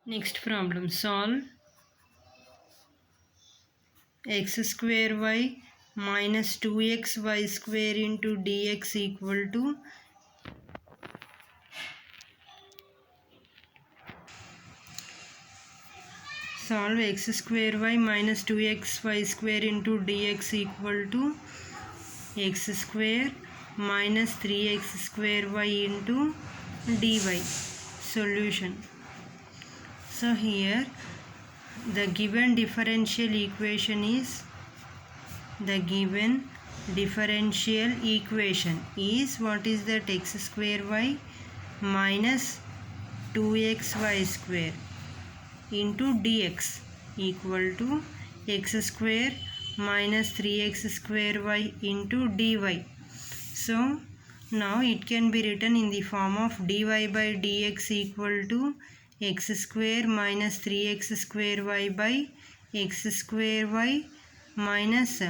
Next problem, solve x square y minus 2x y square into dx equal to solve x square y minus 2x y square into dx equal to x square minus 3x square y into dy. Solution. So here the given differential equation is what is that? X square y minus 2xy square into dx equal to x square minus 3x square y into dy. So now it can be written in the form of dy by dx equal to x square minus 3x square y by x square y minus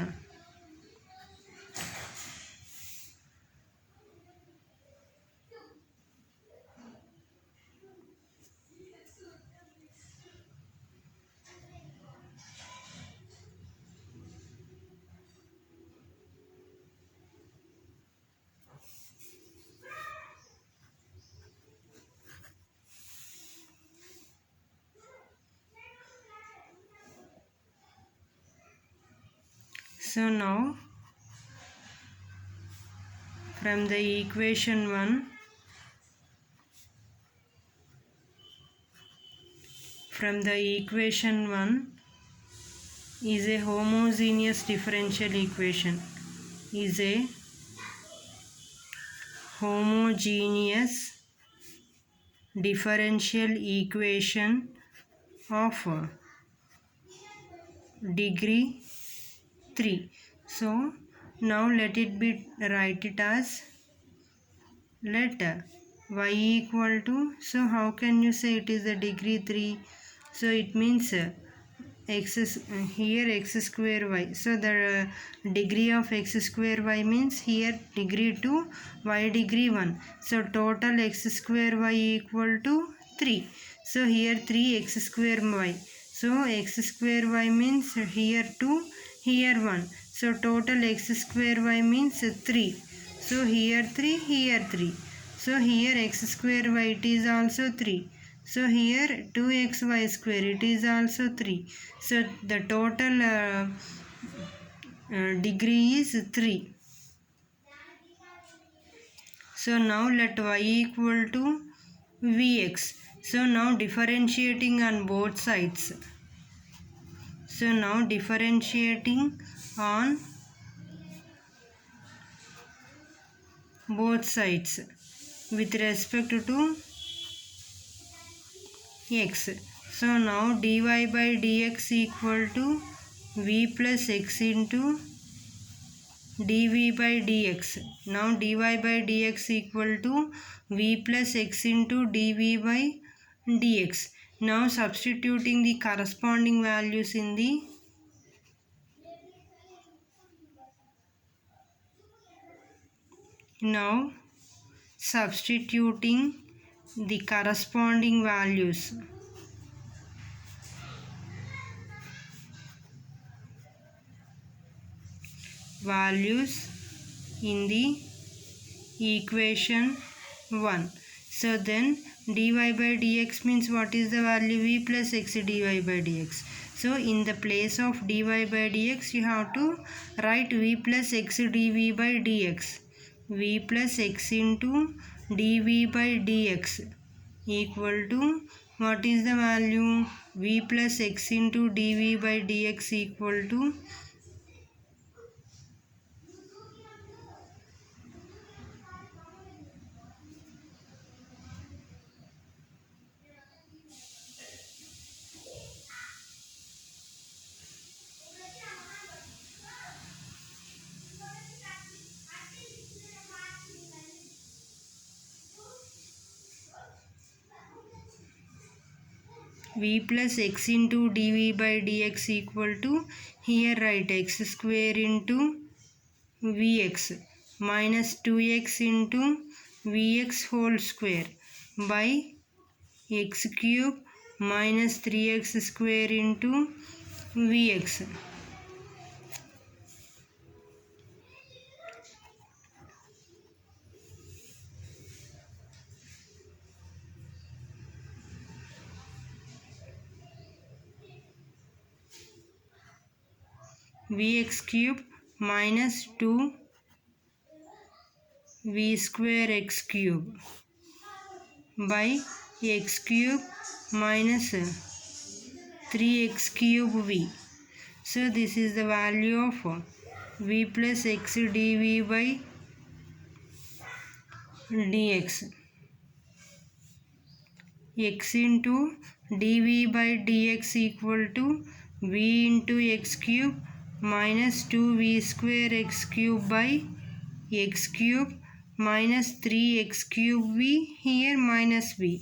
so now from the equation 1 is a homogeneous differential equation of degree 3. So now let it be write it as let y equal to, so how can you say it is a degree 3? So it means here x square y, so the degree of x square y means here degree 2, y degree 1, so total x square y equal to 3. So here 3x square y, so x square y means here 2, here 1, so total x square y means 3. So here 3, here 3, so here x square y it is also 3. So here 2xy square it is also 3. So the total degree is 3. So now let y equal to vx. So now differentiating on both sides. So now differentiating on both sides with respect to x. So now dy by dx equal to v plus x into dv by dx. Now dy by dx equal to v plus x into dv by dx. Now substituting the corresponding values in the values in the equation 1. So then dy by dx means what is the value? V plus x dy by dx. So in the place of dy by dx you have to write v plus x dv by dx. V plus x into dv by dx equal to what is the value? V plus x into dv by dx equal to v plus x into dv by dx equal to, here write x square into vx minus 2x into vx whole square by x cube minus 3x square into Vx. Vx cube minus 2 V square x cube by x cube minus 3x cube V. So this is the value of V plus x dV by dx. X into dV by dx equal to V into x cube minus 2V square x cube by x cube minus 3x cube V, here minus V.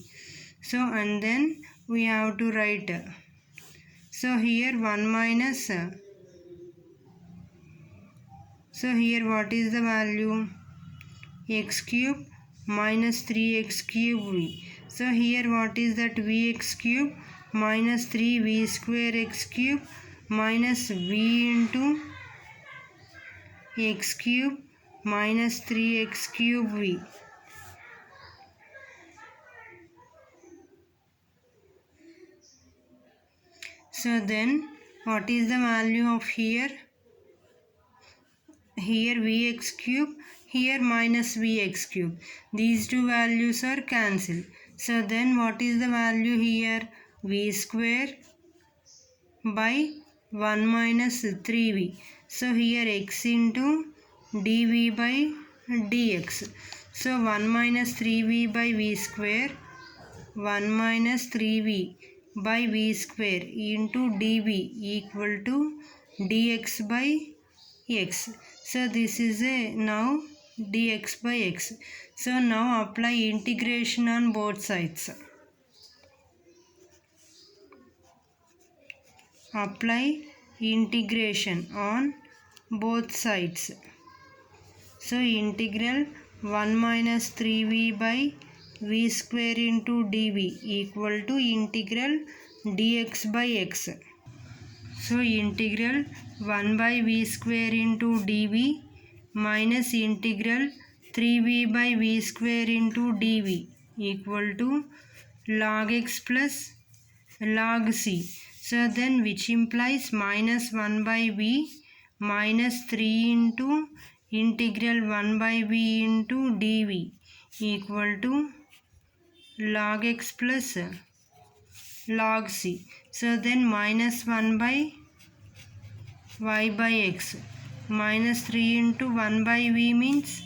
So and then we have to write. So here 1 minus. So here what is the value? X cube minus 3x cube V. So here what is that? Vx cube minus 3V square x cube minus V into x cube minus 3x cube V. So then what is the value of here? Here Vx cube, here minus Vx cube. These two values are cancelled. So then what is the value here? V square by 1 minus 3V. So here x into dV by dx. So 1 minus 3V by V square, 1 minus 3V by V square into dV equal to dx by x. So this is now dx by x. So now apply integration on both sides. Apply integration on both sides. So integral 1 minus 3V by V square into dV equal to integral dx by x. So integral 1 by V square into dV minus integral 3V by V square into dV equal to log x plus log c. So then which implies minus 1 by V minus 3 into integral 1 by V into dV equal to log x plus log c. So then minus 1 by y by x minus 3 into 1 by V means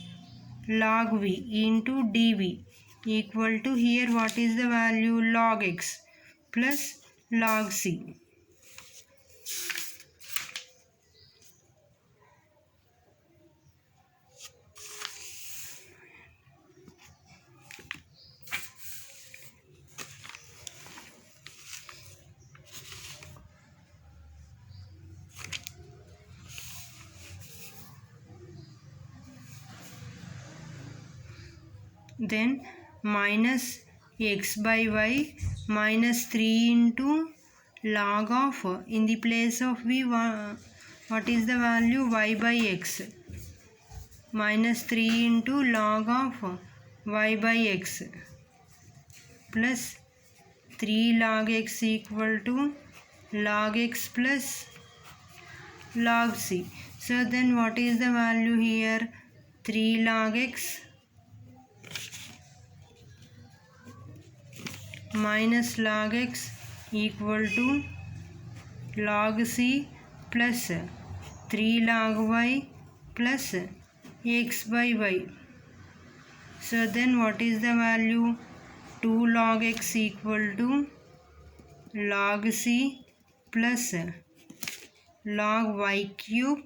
log V into dV equal to, here what is the value? Log x plus log c. Then minus x by y minus 3 into log of, in the place of V, what is the value? Y by x minus 3 into log of y by x plus 3 log x equal to log x plus log c. So then what is the value here? 3 log x minus log x equal to log c plus 3 log y plus x by y. So then what is the value? 2 log x equal to log c plus log y cube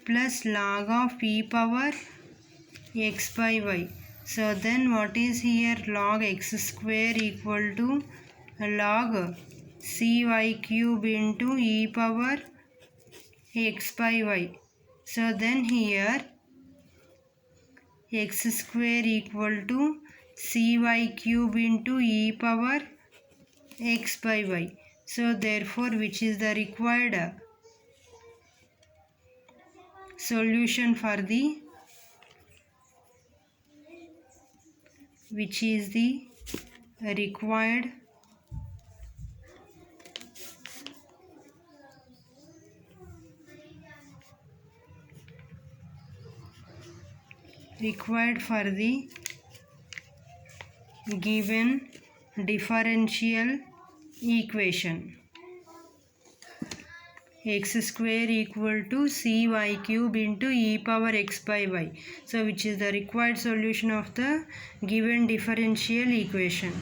plus log of e power x by y. So then what is here? Log x square equal to log cy cube into e power x by y. So then here x square equal to cy cube into e power x by y. So therefore, which is the required solution for the, which is the required for the given differential equation. X square equal to cy cube into e power x by y. So which is the required solution of the given differential equation.